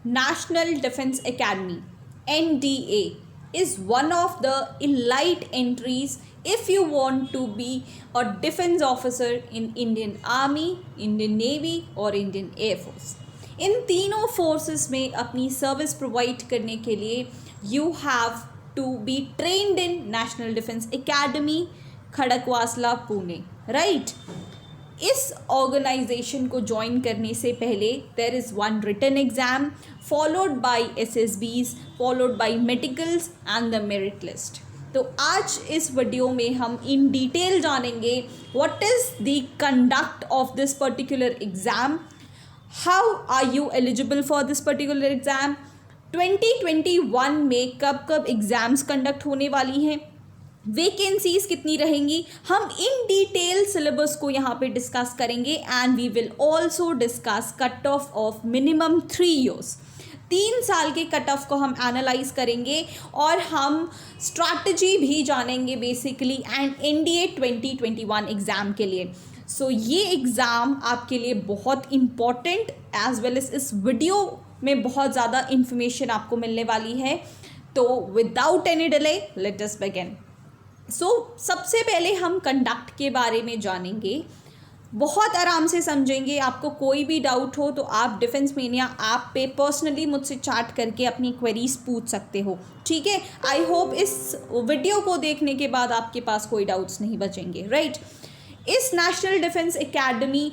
National Defense Academy (NDA) is one of the elite entries if you want to be a defense officer in Indian Army, Indian Navy और Indian Air Force. इन तीनों forces में अपनी service provide करने के लिए you have to be trained in National Defence Academy Khadakwasla Pune, right. इस organisation को join करने से पहले there is one written exam followed by SSBs followed by medicals and the merit list. तो आज इस वीडियो में हम इन डिटेल जानेंगे what is the conduct of this particular exam, how are you eligible for this particular exam, 2021 में कब कब exams conduct होने वाली हैं, वैकेंसीज कितनी रहेंगी. हम इन डिटेल सिलेबस को यहाँ पे डिस्कस करेंगे and we will also discuss cut off minimum 3 years. 3 साल के कट ऑफ को हम एनालाइज करेंगे और हम स्ट्रैटेजी भी जानेंगे बेसिकली एंड NDA 2021 एग्ज़ाम के लिए. सो ये एग्ज़ाम आपके लिए बहुत इम्पॉर्टेंट एज वेल एज इस वीडियो में बहुत ज़्यादा इंफॉर्मेशन आपको मिलने वाली है. तो without any delay let us begin. सबसे पहले हम कंडक्ट के बारे में जानेंगे, बहुत आराम से समझेंगे. आपको कोई भी डाउट हो तो आप डिफेंस मेनिया ऐप पे पर्सनली मुझसे चैट करके अपनी क्वेरीज पूछ सकते हो, ठीक है. आई होप इस वीडियो को देखने के बाद आपके पास कोई डाउट्स नहीं बचेंगे, राइट. इस नेशनल डिफेंस एकेडमी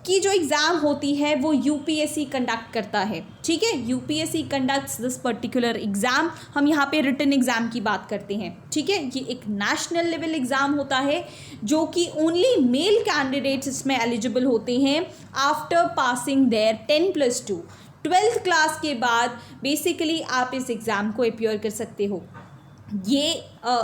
की जो एग्ज़ाम होती है वो UPSC कंडक्ट करता है, ठीक है. UPSC conducts this particular exam. हम यहाँ पे रिटन एग्ज़ाम की बात करते हैं, ठीक है. ये एक नेशनल लेवल एग्ज़ाम होता है जो कि ओनली मेल कैंडिडेट्स इसमें एलिजिबल होते हैं after passing there 10+2 12th class के बाद बेसिकली आप इस एग्ज़ाम को अपीयर कर सकते हो. ये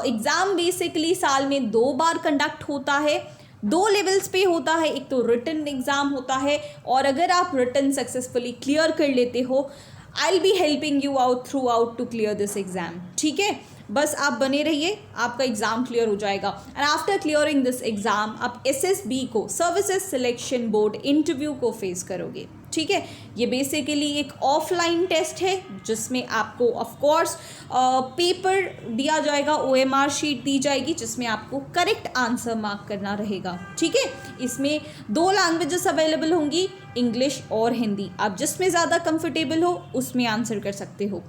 एग्ज़ाम बेसिकली साल में 2 बार कंडक्ट होता है, 2 लेवल्स पे होता है. एक तो रिटन एग्ज़ाम होता है और अगर आप रिटन सक्सेसफुली क्लियर कर लेते हो I will be helping you out throughout to clear this exam, ठीक है. बस आप बने रहिए, आपका एग्ज़ाम क्लियर हो जाएगा. And after clearing this exam आप SSB को सर्विसेज सिलेक्शन बोर्ड इंटरव्यू को फेस करोगे, ठीक है. ये बेसिकली एक ऑफलाइन टेस्ट है जिसमें आपको ऑफकोर्स पेपर दिया जाएगा, OMR शीट दी जाएगी जिसमें आपको करेक्ट आंसर मार्क करना रहेगा, ठीक है. इसमें 2 लैंग्वेजेस अवेलेबल होंगी, इंग्लिश और हिंदी. आप जिसमें ज़्यादा कंफर्टेबल हो उसमें आंसर कर सकते हो.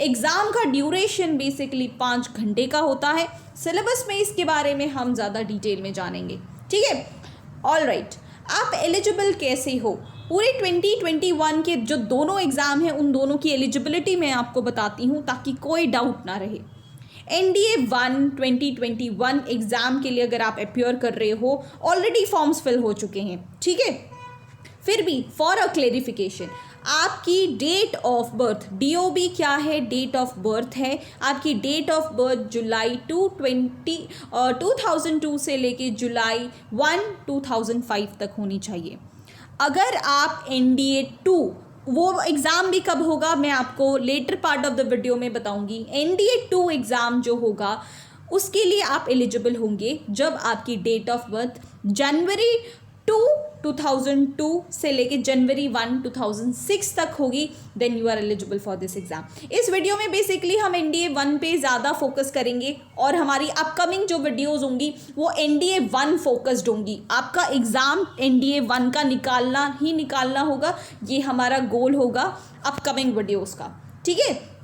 एग्ज़ाम का ड्यूरेशन बेसिकली 5 घंटे का होता है. सिलेबस में इसके बारे में हम ज़्यादा डिटेल में जानेंगे, ठीक है. ऑल राइट, आप एलिजिबल कैसे हो. पूरे 2021 के जो दोनों एग्ज़ाम हैं उन दोनों की एलिजिबिलिटी मैं आपको बताती हूँ ताकि कोई डाउट ना रहे. NDA 1 2021 एग्ज़ाम के लिए अगर आप अपीयर कर रहे हो ऑलरेडी फॉर्म्स फिल हो चुके हैं, ठीक है. फिर भी फॉर अ क्लेरिफिकेशन, आपकी डेट ऑफ बर्थ DOB क्या है, डेट ऑफ बर्थ है. आपकी डेट ऑफ बर्थ जुलाई 2002 से लेके जुलाई 1 2005 तक होनी चाहिए. अगर आप NDA 2, वो एग्ज़ाम भी कब होगा मैं आपको later part of the video में बताऊंगी. NDA 2 एग्ज़ाम जो होगा उसके लिए आप एलिजिबल होंगे जब आपकी डेट ऑफ बर्थ जनवरी 2 2002 से लेके जनवरी 1 2006 तक होगी. Then you are eligible for this exam. इस वीडियो में बेसिकली हम NDA 1 पे ज़्यादा फोकस करेंगे और हमारी अपकमिंग जो वीडियोज़ होंगी वो NDA 1 फोकस्ड होंगी. आपका एग्ज़ाम NDA 1 का निकालना ही निकालना होगा, ये हमारा गोल होगा अपकमिंग वीडियोज़ का, ठीक है.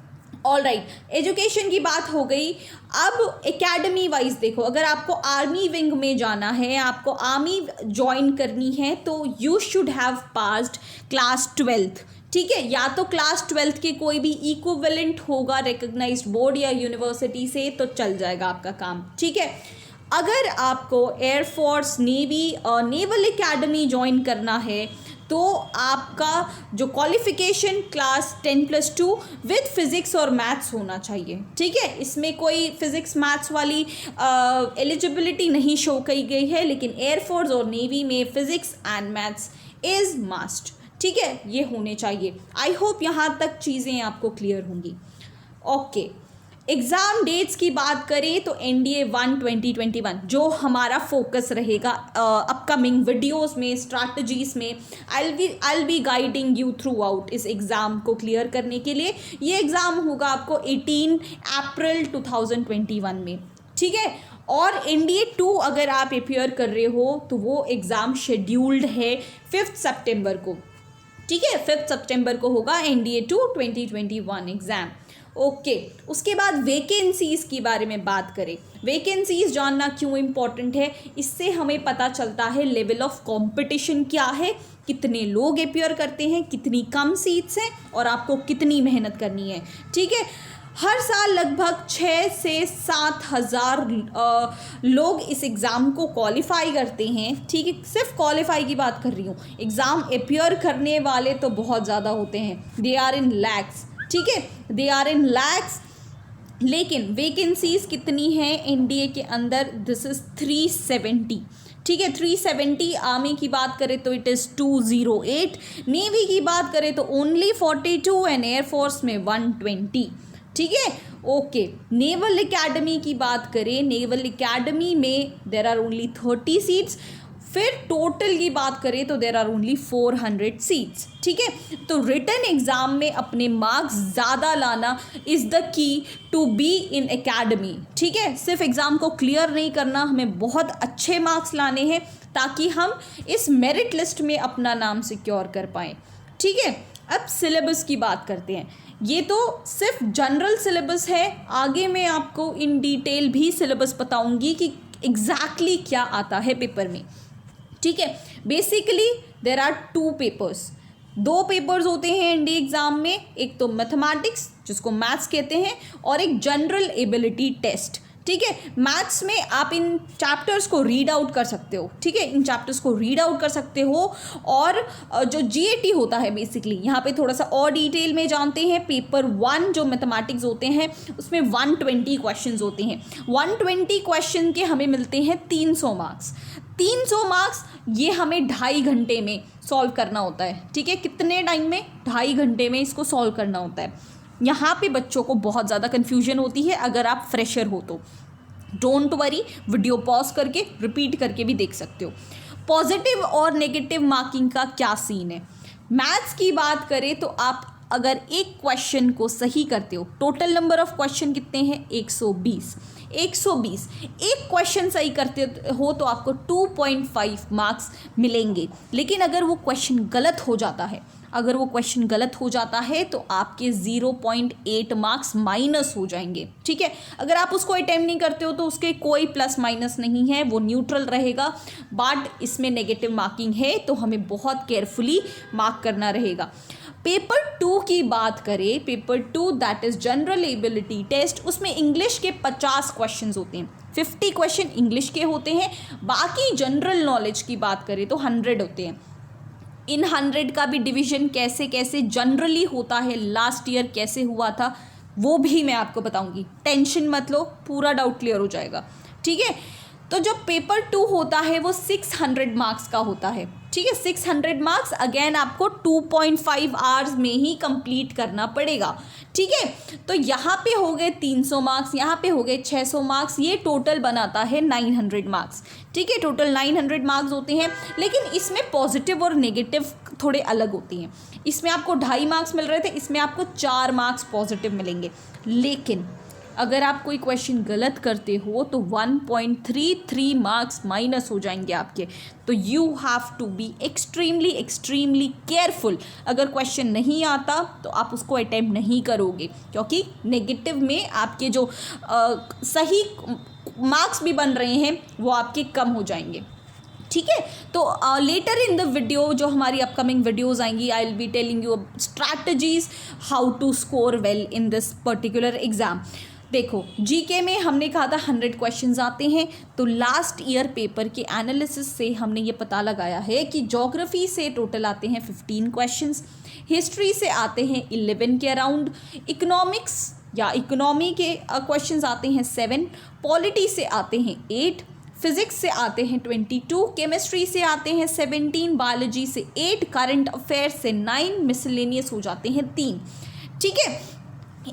ऑल राइट, एजुकेशन की बात हो गई. अब एकेडमी वाइज देखो, अगर आपको आर्मी विंग में जाना है, आपको आर्मी ज्वाइन करनी है तो you should have passed class 12th, ठीक है. या तो क्लास 12th के कोई भी इक्विवेलेंट होगा रिकग्नाइज्ड बोर्ड या यूनिवर्सिटी से तो चल जाएगा आपका काम, ठीक है. अगर आपको एयरफोर्स, नेवी और नेवल एकेडमी ज्वाइन करना है तो आपका जो क्वालिफिकेशन क्लास 10+2 विद फिज़िक्स और मैथ्स होना चाहिए, ठीक है. इसमें कोई फिज़िक्स मैथ्स वाली एलिजिबिलिटी नहीं शो की गई है, लेकिन एयरफोर्स और नेवी में physics and maths is must, ठीक है. ये होने चाहिए. आई होप यहाँ तक चीज़ें आपको क्लियर होंगी. ओके, एग्ज़ाम डेट्स की बात करें तो NDA 1 2021 जो हमारा फोकस रहेगा अपकमिंग वीडियोस में, स्ट्रैटेजीज में, I be guiding you throughout इस एग्ज़ाम को क्लियर करने के लिए। ये एग्ज़ाम होगा आपको 18 अप्रैल 2021 में, ठीक है। और NDA 2 अगर आप प्रिपेयर कर रहे हो तो वो एग्ज़ाम शेड्यूल्ड है 5 सितंबर को, ठीक है। 5 सितंबर को होगा NDA 2 2021 एग्ज़ाम। ओके, उसके बाद वैकेंसीज़ की बारे में बात करें। वैकेंसीज़ जानना क्यों इम्पॉर्टेंट है, इससे हमें पता चलता है लेवल ऑफ कंपटीशन क्या है, कितने लोग अपियर करते हैं, कितनी कम सीट्स हैं और आपको कितनी मेहनत करनी है, ठीक है। हर साल लगभग 6 से 7 हज़ार लोग इस एग्ज़ाम को क्वालिफाई करते हैं, ठीक है। सिर्फ क्वालिफाई की बात कर रही हूँ, एग्ज़ाम अपियर करने वाले तो बहुत ज़्यादा होते हैं, दे आर इन लैक्स, ठीक है, दे आर इन लैक्स। लेकिन वैकेंसीज़ कितनी हैं NDA के अंदर, दिस इज़ 370, ठीक है। 370। आर्मी की बात करें तो इट इज़ 208, नेवी की बात करें तो ओनली 42 एंड एयरफोर्स में 120, ठीक है। ओके, नेवल एकेडमी की बात करें, नेवल एकेडमी में देर आर ओनली 30 सीट्स। फिर टोटल की बात करें तो देर आर ओनली 400 सीट्स, ठीक है। तो रिटन एग्ज़ाम में अपने मार्क्स ज़्यादा लाना is the key to be in academy, ठीक है। सिर्फ एग्ज़ाम को क्लियर नहीं करना, हमें बहुत अच्छे मार्क्स लाने हैं ताकि हम इस मेरिट लिस्ट में अपना नाम सिक्योर कर पाएँ, ठीक है। अब सिलेबस की बात करते हैं। ये तो सिर्फ जनरल सिलेबस है, आगे मैं आपको इन डिटेल भी सिलेबस बताऊंगी कि एग्जैक्टली क्या आता है पेपर में, ठीक है। Basically there are 2 papers, 2 papers होते हैं NDA एग्ज़ाम में, एक तो मैथमेटिक्स जिसको मैथ्स कहते हैं और एक जनरल एबिलिटी टेस्ट, ठीक है। मैथ्स में आप इन चैप्टर्स को रीड आउट कर सकते हो, ठीक है, इन चैप्टर्स को रीड आउट कर सकते हो। और जो GAT होता है बेसिकली, यहाँ पे थोड़ा सा और डिटेल में जानते हैं। पेपर 1 जो मैथमेटिक्स होते हैं उसमें 120 क्वेश्चंस होते हैं। 120 क्वेश्चन के हमें मिलते हैं 300 मार्क्स। 300 मार्क्स ये हमें 2.5 घंटे में सॉल्व करना होता है, ठीक है। कितने टाइम में? 2.5 घंटे में इसको सॉल्व करना होता है। यहाँ पे बच्चों को बहुत ज़्यादा कन्फ्यूजन होती है, अगर आप फ्रेशर हो तो डोंट वरी, वीडियो पॉज करके रिपीट करके भी देख सकते हो। पॉजिटिव और नेगेटिव मार्किंग का क्या सीन है? मैथ्स की बात करें तो आप अगर एक क्वेश्चन को सही करते हो, टोटल नंबर ऑफ क्वेश्चन कितने हैं? 120। एक क्वेश्चन सही करते हो तो आपको 2.5 मार्क्स मिलेंगे। लेकिन अगर वो क्वेश्चन गलत हो जाता है तो आपके 0.8 मार्क्स माइनस हो जाएंगे, ठीक है। अगर आप उसको अटेम्प्ट नहीं करते हो तो उसके कोई प्लस माइनस नहीं है, वो न्यूट्रल रहेगा। बट इसमें नेगेटिव मार्किंग है तो हमें बहुत केयरफुली मार्क करना रहेगा। पेपर 2 की बात करें, paper 2 that is general ability test, उसमें इंग्लिश के 50 क्वेश्चंस होते हैं। 50 क्वेश्चन इंग्लिश के होते हैं, बाकी जनरल नॉलेज की बात करें तो 100 होते हैं। इन 100 का भी डिवीज़न कैसे कैसे जनरली होता है, लास्ट ईयर कैसे हुआ था, वो भी मैं आपको बताऊंगी। टेंशन मत लो, पूरा डाउट क्लियर हो जाएगा, ठीक है। तो जो पेपर 2 होता है वो 600 मार्क्स का होता है, ठीक है। 600 मार्क्स अगेन आपको 2.5 आवर्स में ही कंप्लीट करना पड़ेगा, ठीक है। तो यहाँ पे हो गए 300 मार्क्स, यहाँ पे हो गए 600 मार्क्स, ये टोटल बनाता है 900 मार्क्स, ठीक है। टोटल 900 मार्क्स होते हैं। लेकिन इसमें पॉजिटिव और नेगेटिव थोड़े अलग होती हैं। इसमें आपको 2.5 मार्क्स मिल रहे थे, इसमें आपको 4 मार्क्स पॉजिटिव मिलेंगे। लेकिन अगर आप कोई क्वेश्चन गलत करते हो तो 1.33 मार्क्स माइनस हो जाएंगे आपके। तो you have to be extremely careful. अगर क्वेश्चन नहीं आता तो आप उसको अटेम्प्ट नहीं करोगे, क्योंकि नेगेटिव में आपके जो सही मार्क्स भी बन रहे हैं वो आपके कम हो जाएंगे, ठीक है। तो लेटर इन द वीडियो जो हमारी अपकमिंग वीडियोज़ आएंगी, I will be telling you strategies how to score well in this particular exam. देखो, जीके में हमने कहा था 100 क्वेश्चंस आते हैं, तो लास्ट ईयर पेपर के एनालिसिस से हमने ये पता लगाया है कि ज्योग्राफी से टोटल आते हैं 15 क्वेश्चंस, हिस्ट्री से आते हैं 11 के अराउंड, इकोनॉमिक्स या इकोनॉमी के क्वेश्चंस आते हैं 7, पॉलिटी से आते हैं 8, फिजिक्स से आते हैं 22, केमिस्ट्री से आते हैं 17, बायोलॉजी से 8, करंट अफेयर्स से 9, मिसलेनियस हो जाते हैं 3, ठीक है।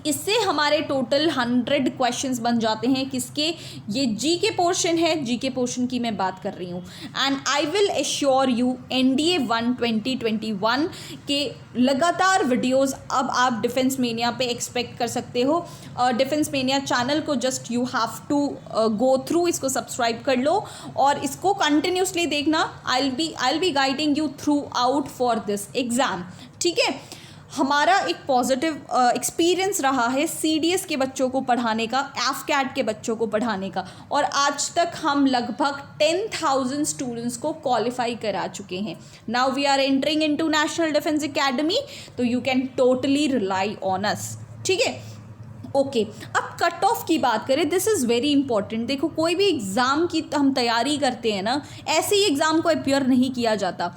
इससे हमारे टोटल 100 क्वेश्चंस बन जाते हैं किसके, ये जी के पोर्शन है, जी के पोर्शन की मैं बात कर रही हूँ। And I will assure you NDA 1 2021 के लगातार वीडियोस अब आप डिफेंस मेनिया पे एक्सपेक्ट कर सकते हो। डिफेंस मेनिया चैनल को just you have to go through, इसको सब्सक्राइब कर लो और इसको कंटिन्यूसली देखना। I will be guiding you throughout for this exam, ठीक है। हमारा एक पॉजिटिव एक्सपीरियंस रहा है CDS के बच्चों को पढ़ाने का, AFCAT के बच्चों को पढ़ाने का, और आज तक हम लगभग 10,000 स्टूडेंट्स को क्वालिफाई करा चुके हैं। Now we are entering into National Defence Academy, तो you can totally rely on us, ठीक है। ओके अब कट ऑफ की बात करें, दिस इज़ वेरी इंपॉर्टेंट। देखो कोई भी एग्ज़ाम की हम तैयारी करते हैं ना, ऐसे ही एग्ज़ाम को अपियर नहीं किया जाता।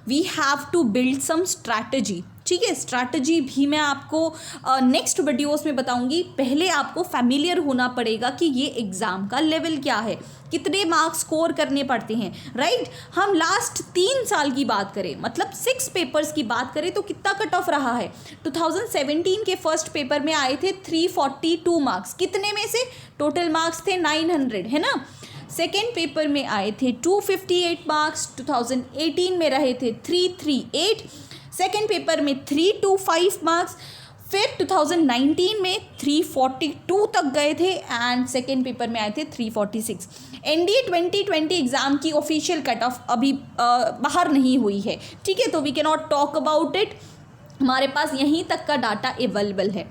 We have to build some strategy, ठीक है। स्ट्रैटेजी भी मैं आपको नेक्स्ट वीडियोस में बताऊंगी। पहले आपको फैमिलियर होना पड़ेगा कि ये एग्ज़ाम का लेवल क्या है, कितने मार्क्स स्कोर करने पड़ते हैं, राइट। हम लास्ट 3 साल की बात करें, मतलब 6 पेपर्स की बात करें, तो कितना कट ऑफ रहा है। 2017 के फर्स्ट पेपर में आए थे 342 मार्क्स, कितने में से टोटल मार्क्स थे 900, है ना। सेकेंड पेपर में आए थे 258 मार्क्स, 2018 में रहे थे 338, सेकेंड पेपर में 325 मार्क्स, फिर 2019 में 342 तक गए थे एंड सेकेंड पेपर में आए थे 346। NDA 2020 एग्ज़ाम की ऑफिशियल कट ऑफ अभी बाहर नहीं हुई है, ठीक है, तो we can not talk about it. हमारे पास यहीं तक का डाटा अवेलेबल है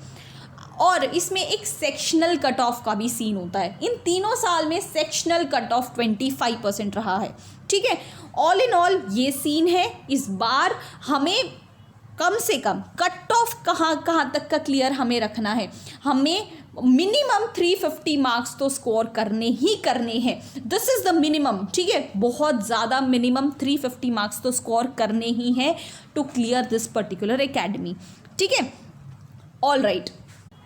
और इसमें एक सेक्शनल कट ऑफ का भी सीन होता है। इन तीनों साल में सेक्शनल कट ऑफ 25% रहा है, ठीक है। ऑल इन ऑल ये सीन है। इस बार हमें कम से कम कट ऑफ कहाँ तक का क्लियर हमें रखना है, हमें मिनिमम 350 मार्क्स तो स्कोर करने ही करने हैं। दिस इज़ द मिनिमम, ठीक है, बहुत ज़्यादा मिनिमम 350 मार्क्स तो स्कोर करने ही हैं to clear this particular academy, ठीक है। ऑल राइट,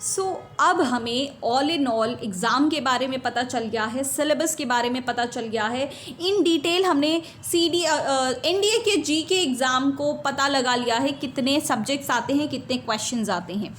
सो अब हमें ऑल इन ऑल एग्ज़ाम के बारे में पता चल गया है, सिलेबस के बारे में पता चल गया है, इन डिटेल हमने NDA के जी के एग्ज़ाम को पता लगा लिया है, कितने सब्जेक्ट्स आते हैं, कितने क्वेश्चंस आते हैं।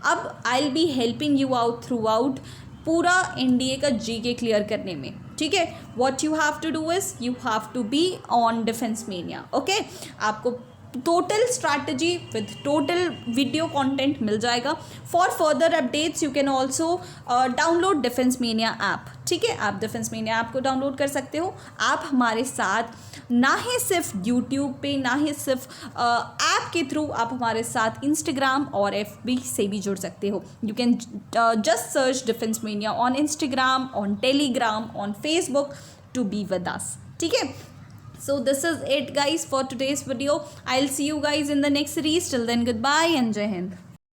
अब आई will be helping you out through out पूरा NDA का जी के क्लियर करने में, ठीक है। What you have to do is you have to be on Defence Mania, okay. आपको total strategy with total video content मिल जाएगा। For further updates you can also download Defence Mania app, ठीक है। आप डिफेंस मेनिया ऐप को download कर सकते हो। आप हमारे साथ ना ही सिर्फ यूट्यूब पे, ना ही सिर्फ ऐप के थ्रू, आप हमारे साथ इंस्टाग्राम और FB से भी जुड़ सकते हो। You can just search Defence Mania on Instagram, on Telegram, on Facebook to be with us, ठीक है। So this is it guys for today's video. I'll see you guys in the next series. Till then, goodbye and Jai Hind.